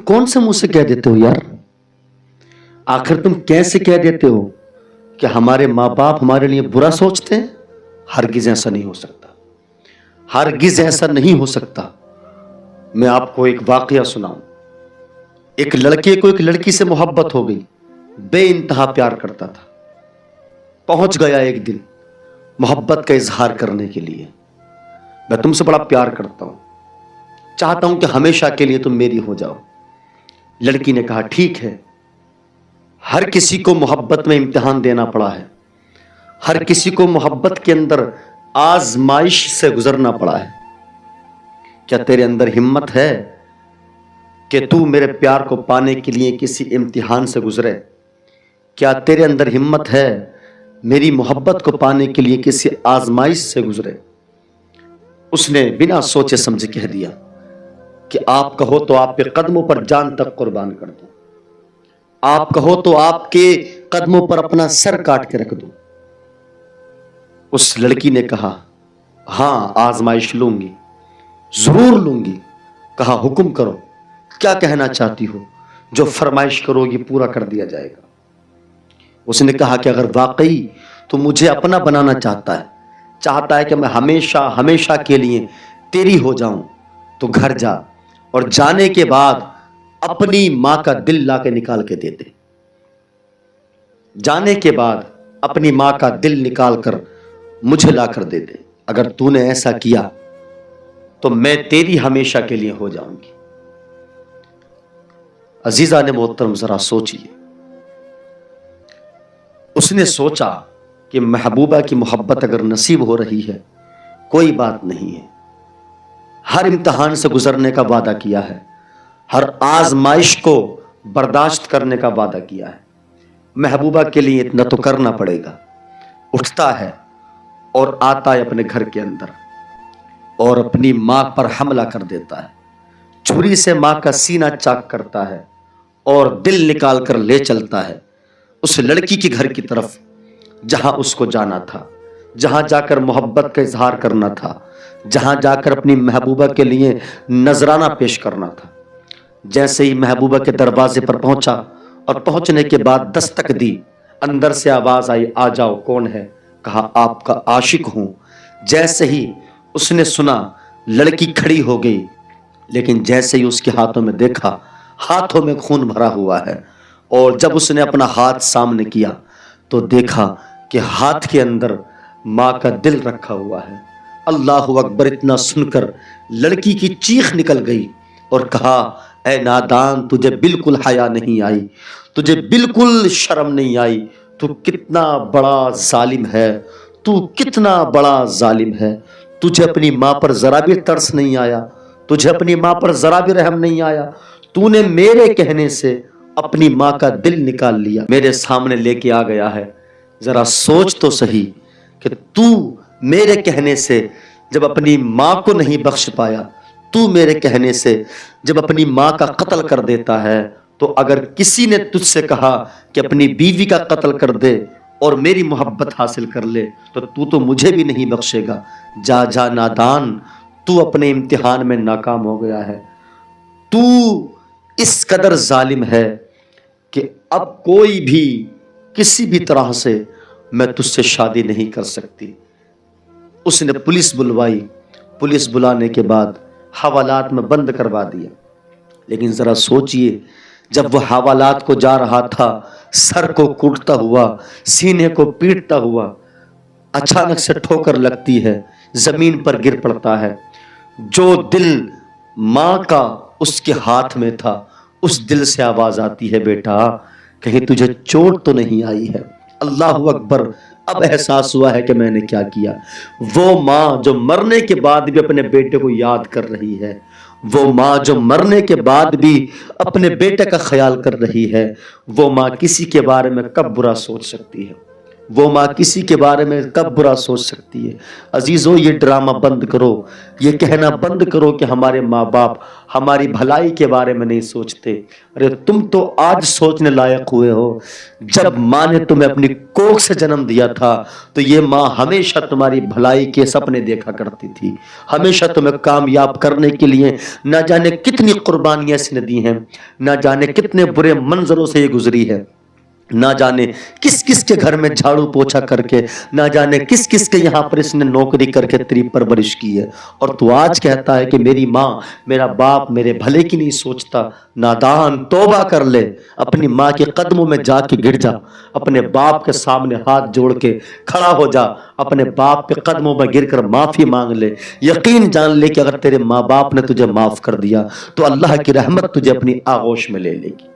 कौन से मुंह से कह देते हो यार? आखिर तुम कैसे कह देते हो कि हमारे माँ बाप हमारे लिए बुरा सोचते हैं? हरगिज ऐसा नहीं हो सकता, हरगिज ऐसा नहीं हो सकता। मैं आपको एक वाकया सुनाऊं। एक लड़के को एक लड़की से मोहब्बत हो गई, बेइंतहा प्यार करता था। पहुंच गया एक दिन मोहब्बत का इजहार करने के लिए, मैं तुमसे बड़ा प्यार करता हूं, चाहता हूं कि हमेशा के लिए तुम मेरी हो जाओ। लड़की ने कहा ठीक है। हर किसी को मोहब्बत में इम्तिहान देना पड़ा है, हर किसी को मोहब्बत के अंदर आजमाइश से गुजरना पड़ा है। क्या तेरे अंदर हिम्मत है कि तू मेरे प्यार को पाने के लिए किसी इम्तिहान से गुजरे? क्या तेरे अंदर हिम्मत है मेरी मोहब्बत को पाने के लिए किसी आजमाइश से गुजरे? उसने बिना सोचे समझे कह दिया कि आप कहो तो आपके कदमों पर जान तक कुर्बान कर दूं, आप कहो तो आपके कदमों पर अपना सर काट के रख दूं। उस लड़की ने कहा हां, आजमाइश लूंगी, जरूर लूंगी। कहा हुक्म करो, क्या कहना चाहती हो? जो फरमाइश करोगी पूरा कर दिया जाएगा। उसने कहा कि अगर वाकई तो मुझे अपना बनाना चाहता है कि मैं हमेशा हमेशा के लिए तेरी हो जाऊं, तो घर जा और जाने के बाद अपनी मां का दिल ला के निकाल के दे दे। जाने के बाद अपनी मां का दिल निकाल कर मुझे ला कर दे दे। अगर तूने ऐसा किया तो मैं तेरी हमेशा के लिए हो जाऊंगी। अजीजा ने मोहतरम जरा सोचिए, उसने सोचा कि महबूबा की मोहब्बत अगर नसीब हो रही है कोई बात नहीं है। हर इम्तिहान से गुजरने का वादा किया है, हर आजमाइश को बर्दाश्त करने का वादा किया है। महबूबा के लिए इतना तो करना पड़ेगा। उठता है और आता है अपने घर के अंदर और अपनी मां पर हमला कर देता है। छुरी से मां का सीना चाक करता है और दिल निकाल कर ले चलता है उस लड़की के घर की तरफ जहां उसको जाना था, जहां जाकर मोहब्बत का इजहार करना था, जहां जाकर अपनी महबूबा के लिए नजराना पेश करना था। जैसे ही महबूबा के दरवाजे पर पहुंचा और पहुंचने के बाद दस्तक दी, अंदर से आवाज आई, आ जाओ। कौन है? कहा आपका आशिक हूं। जैसे ही उसने सुना लड़की खड़ी हो गई, लेकिन जैसे ही उसके हाथों में देखा, हाथों में खून भरा हुआ है। और जब उसने अपना हाथ सामने किया तो देखा कि हाथ के अंदर मां का दिल रखा हुआ है। अल्लाहु अकबर! इतना सुनकर लड़की की चीख निकल गई और कहा, ऐ नादान, तुझे बिल्कुल हया नहीं आई, तुझे बिल्कुल शर्म नहीं आई। तू कितना बड़ा जालिम है, तू कितना बड़ा जालिम है। तुझे अपनी मां पर जरा भी तरस नहीं आया, तुझे अपनी मां पर जरा भी रहम नहीं आया। तूने मेरे कहने से अपनी मां का दिल निकाल लिया, मेरे सामने लेके आ गया है। जरा सोच तो सही कि तू मेरे कहने से जब अपनी मां को नहीं बख्श पाया, तू मेरे कहने से जब अपनी मां का कत्ल कर देता है, तो अगर किसी ने तुझसे कहा कि अपनी बीवी का कत्ल कर दे और मेरी मोहब्बत हासिल कर ले, तो तू तो मुझे भी नहीं बख्शेगा। जा जा नादान, तू अपने इम्तिहान में नाकाम हो गया है। तू इस कदर जालिम है कि अब कोई भी किसी भी तरह से मैं तुझसे शादी नहीं कर सकती। उसने पुलिस बुलवाई, पुलिस बुलाने के बाद हवालात में बंद करवा दिया। लेकिन जरा सोचिए, जब वह हवालात को जा रहा था, सर को कूटता हुआ, सीने को पीटता हुआ, अचानक से ठोकर लगती है, जमीन पर गिर पड़ता है। जो दिल मां का उसके हाथ में था, उस दिल से आवाज आती है, बेटा कहीं तुझे चोट तो नहीं आई है? अल्लाहु अकबर! अब एहसास हुआ है कि मैंने क्या किया। वो मां जो मरने के बाद भी अपने बेटे को याद कर रही है, वो मां जो मरने के बाद भी अपने बेटे का ख्याल कर रही है, वो मां किसी के बारे में कब बुरा सोच सकती है? وہ ماں کسی کے بارے میں کب برا سوچ سکتی ہے؟ عزیزو یہ ڈرامہ بند کرو، یہ کہنا بند کرو کہ ہمارے ماں باپ ہماری بھلائی کے بارے میں نہیں سوچتے۔ ارے تم تو آج سوچنے لائق ہوئے ہو۔ جب ماں نے تمہیں اپنی کوکھ سے جنم دیا تھا تو یہ ماں ہمیشہ تمہاری بھلائی کے سپنے دیکھا کرتی تھی، ہمیشہ تمہیں کامیاب کرنے کے لیے نہ جانے کتنی قربانیاں اس نے دی ہیں، نہ جانے کتنے برے منظروں سے یہ گزری ہے، نہ جانے کس کس کے گھر میں جھاڑو پوچھا کر کے، نہ جانے کس کس کے یہاں پر اس نے نوکری کر کے تیری پرورش کی ہے، اور تو آج کہتا ہے کہ میری ماں میرا باپ میرے بھلے کی نہیں سوچتا۔ نادان توبہ کر لے، اپنی ماں کے قدموں میں جا کے گر جا، اپنے باپ کے سامنے ہاتھ جوڑ کے کھڑا ہو جا، اپنے باپ کے قدموں میں گر کر معافی مانگ لے۔ یقین جان لے کہ اگر تیرے ماں باپ نے تجھے معاف کر دیا تو اللہ کی رحمت تجھے اپنی آغوش میں لے لے گی۔